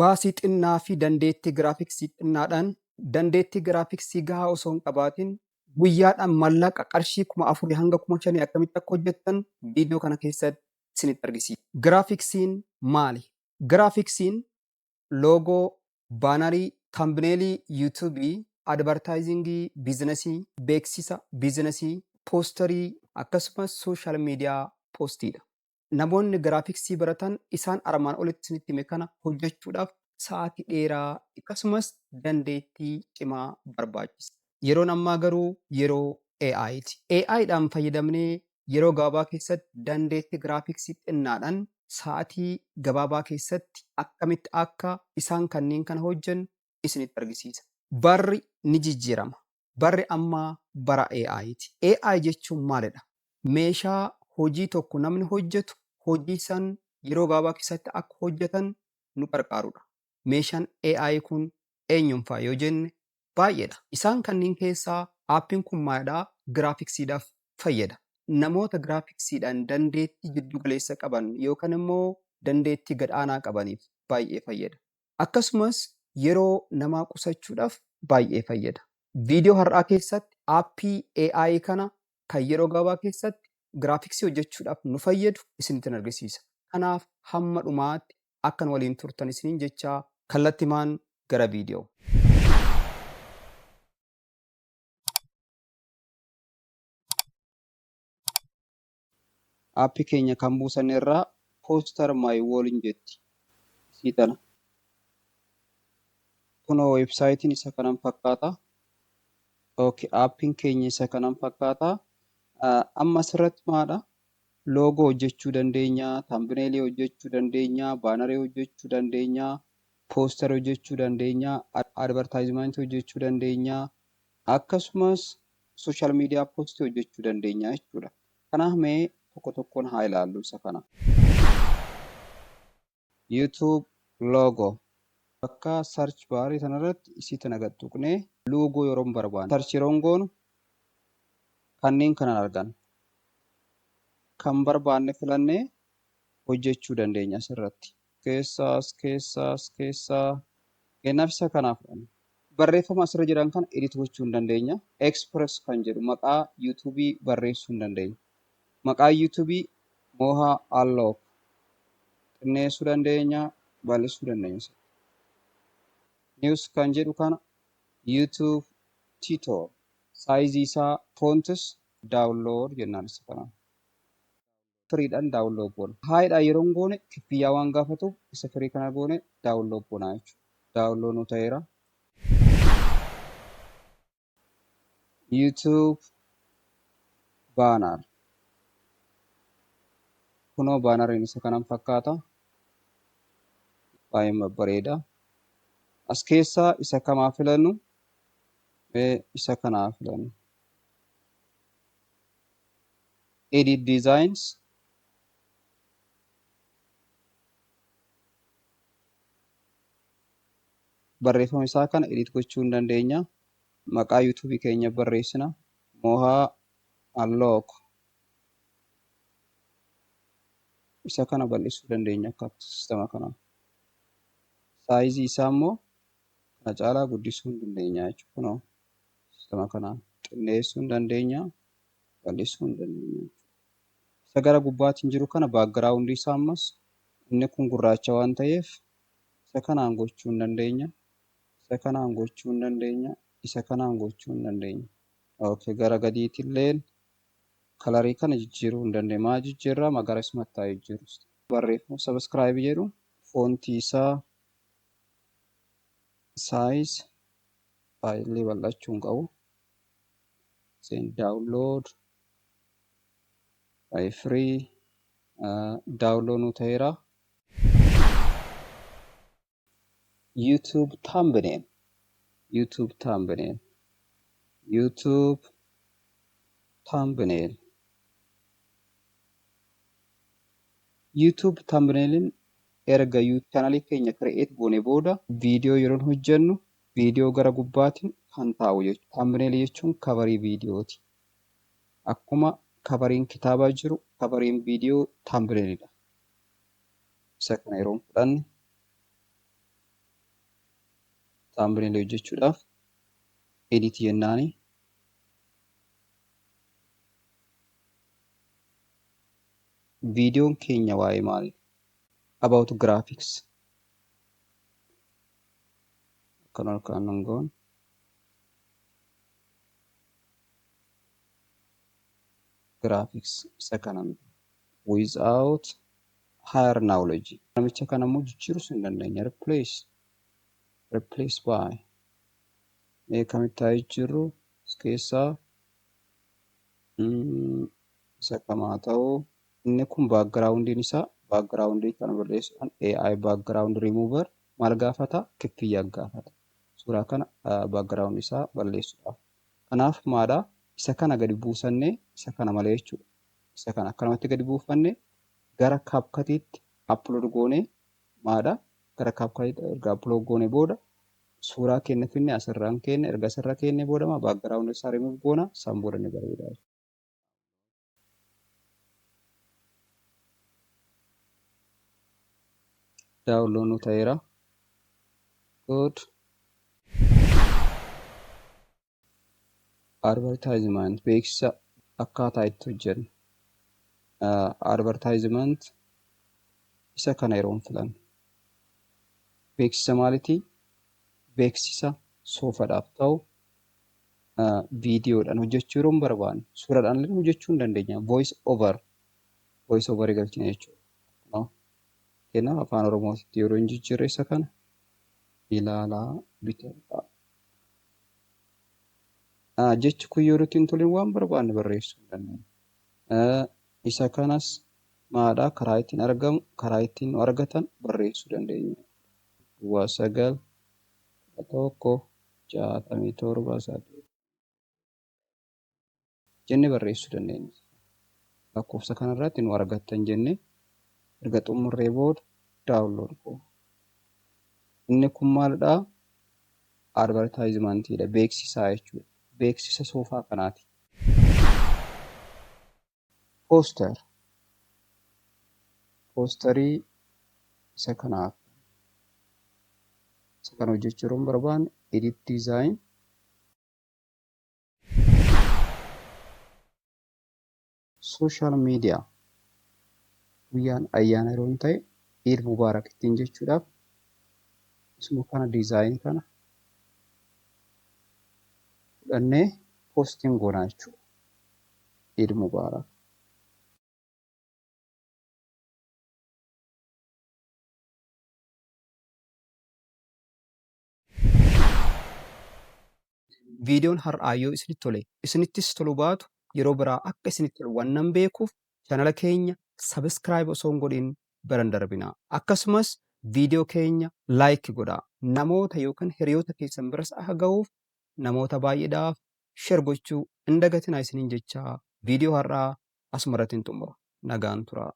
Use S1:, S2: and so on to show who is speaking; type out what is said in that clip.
S1: baasii xinnaa fi dandeettii giraafiksii xinnaadhaan dandeettii giraafiksii gahaa osoo hin qabaatin guyyaadhaan mallaqa qarshii 4,000 hanga 5,000 akkamitti akka hojjettan viidiyoo kana keessatti isinitti argisiisa. Giraafiksiin maali? Giraafiksiin loogoo, baanarii, tambineelii yuutuubii, advartaayizingii biizinasii, beeksisa biizinasii, poosterii akkasumas sooshaal miidiyaa poostiidha. Namoonni giraafiksii baratan isaan armaan olitti isinitti hime kana hojjechuudhaaf sa'aatii dheeraa akkasumas dandeettii cimaa barbaachisa. Yeroon ammaa garuu yeroo AI'ti. AI'dhaan fayyadamnee yeroo gabaabaa keessatti dandeettii giraafiksii xinnaadhaan sa'aatii gabaabaa keessatti akkamitti akka isaan kanneen kana hojjennu isinitti argisiisa. Barri ni jijjiirama. Barri ammaa bara AI'ti. AI jechuun maalidha? Meeshaa hojii tokko namni hojjetu hojii san yeroo gabaabaa keessatti akka hojjetan nu gargaarudha. Meeshaan AI kun eenyuun fa'a yoo jenne baay'eedha. Isaan kanneen keessaa aappiin kun maalidhaa? Giraafiksiidhaaf fayyada. Namoota giraafiksiidhaan dandeettii jiddu galeessa qaban yookaan immoo dandeettii gad-aanaa qabaniif baay'ee fayyada. Akkasumas yeroo namaa qusachuudhaaf baay'ee fayyada. Viidiyoo har'aa keessatti aappii AI kana kan yeroo gabaabaa keessatti giraafiksii hojjechuudhaaf nu fayyadu isinitti argisiisa. Kanaaf hamma dhumaatti akkan waliin turtan isiniin jechaa kallattimaan gara viidiyoo. Aappii keenya kan buusanne irraa pooster maay wooliin jetti. Isii tana. Kunoo weebsaayitiin isa kanan fakkaata. Aappiin keenya isa kanan fakkaata. Amma asirratti maalidha? Loogoo hojjechuu dandeenya, tambineelii hojjechuu dandeenya, baanarii hojjechuu dandeenya, pooster hojjechuu dandeenya, advartaayizimentii hojjechuu dandeenya, akkasumas sooshaal miidiyaa poostii hojjechuu dandeenya jechuudha. Kanaaf mee tokko tokkoon haa ilaallu isa kana. YouTube loogoo. Bakka sarch baarii sanarratti isii tana gad tuqnee loogoo yeroo barbaanne. Sarch yeroo goonu kanneen kanan argan. Kan barbaanne filannee hojjechuu dandeenya asirratti. Keessaa kennaaf isa kanaaf barreeffama asirra jiran kana edit gochuu hin dandeenya. Express kan jedhu maqaa yuutuubii barreessuu hin dandeenya. Maqaa yuutuubii Mohaa Allook xinneessuu dandeenya, bal'isuu dandeenya. News kan jedhu kana YouTube Tutor saayizii isaa foontis daawunlood jennaan isa kana. Firiidhaan daawunlood goona. Haayidhaa yeroo goone kiffiyyaa waan gaafatuuf isa firii kana goone daawunlood goonaa jechuudha. Daawunlood nu ta'eera. YouTube baanar. Kunoo baanariin isa kanan fakkaata. Baay'ee bareeda. As keessaa isa kamaa filannu? Isa kanaa filannu. Edit designs. Barreeffama isaa kana edit gochuu hin dandeenya. Maqaa yuutuubii keenya barreessina. Mohaa Allook. Isa kana bal'isuu dandeenya akka sistema kanaa. Saayizii isaa immoo kana caalaa guddisuu hin dandeenya jechuudha. Sistema kanaa xinneessuu hin dandeenya, bal'isuu hin dandeenya. Isa gara gubbaatiin jiru kana baakgiraawundii isaa ammas inni kun gurraacha waan ta'eef isa kanaan gochuu hin dandeenya. Isa kanaan gochuu hin dandeenya. Isa kanaan gochuu hin dandeenya. Gara gadiitillee kalarii kana jijjiiruu hin dandeenya. Maa jijjiirraa magariisumatti haa jijjiiru. Barreeffama sabiskiraayib jedhu foontii isaa saayiz baay'ee bal'achuu hin qabu. Daawunlood firii daawunlood nu ta'eera. YouTube thumbnail. YouTube thumbnail. YouTube thumbnail. YouTube thumbnailin erga chaanalii keenya create goone booda viidiyoo yeroo hojjennu viidiyoo gara gubbaatiin kan taa'u jechuudha. Thumbnail jechuun kabarii viidiyooti. Akkuma kabariin kitaabaa jiru kabariin viidiyoo thumbnailidha. Isa kana yeroo fudhanne Thumbnail hojjechuudhaaf edit jennaani. Viidiyoon keenya waa'ee maali? About graphics. Kan ol kaa'an goon. Graphics isa kanan without higher knowledge. Namicha kana immoo jijjiiruu hin dandeenya. Replace by. Mee kamitti haa jijjiirru keessaa isa kamaa ta'uu. Inni kun backgroundiin isaa backgroundii kana barreessuudhaan AI background remover maal gaafata? Kiffiyyaa gaafata. Suuraa kana background isaa balleessuudhaaf. Kanaaf maadha? Isa kana gadi buusannee isa kana malee jechuudha. Isa kana akkanumatti gadi buufannee gara CapCutiitti upload goonee maadha? Gara CapCutiitti erga upload goonee booda suuraa keenya finne asirraan keenya erga asirra keenya booda background isaa remove goona san booda ni bareeda. Download nu ta'eera. Good. Advertisement beeksisa akkaataa itti hojjennu. Advertisement isa kana yeroo filannu. Beeksisa maalitii? Beeksisa soofadhaaf ta'u viidiyoodhaan hojjechuu yeroo barbaanne suuraadhaan illee hojjechuu hin dandeenya. Voice over galchina jechuudha. Kanaaf afaan Oromootti yeroo hin jijjiirre isa kana ilaalaa bitaa. Jechi kun yoo nuti hin tolin waan barbaanne barreessuu hin dandeenya. Isa kanas maadhaa karaa ittiin argamu karaa ittiin nu argatan barreessuu dandeenya. 91167 jennee barreessuu dandeenya. Lakkoofsa kanarratti nu argattan jennee erga xumurree booda download goona. Inni kun maalidhaa? Advertisementiidha. Beeksisaa jechuudha. Beeksisa soofaa kanaati. Poosterii isa kanaaf. Isa kana hojjechuu yeroo barbaanne edit design. Social media. Guyyaan ayyaana yeroo ta'e Eid Mubaarak ittiin jechuudhaaf isuma kana design kana fudhannee postiin goonaa jechuudha. Eid Mubaarak. Viidiyoon har'aa yoo isinitti tole isinittis toluu baatu yeroo biraa akka isinitti tolu waan beekuuf chaanala keenya subscribe osoo hin godhin bira hin darbinaa. Akkasumas viidiyoo keenya like godhaa. Namoota yookaan hiriyoota keessan biras akka ga'uuf namoota baay'eedhaaf share gochuu hin dagatinaa isiniin jechaa viidiyoo har'aa asumarratti hin xumura. Nagaan turaa.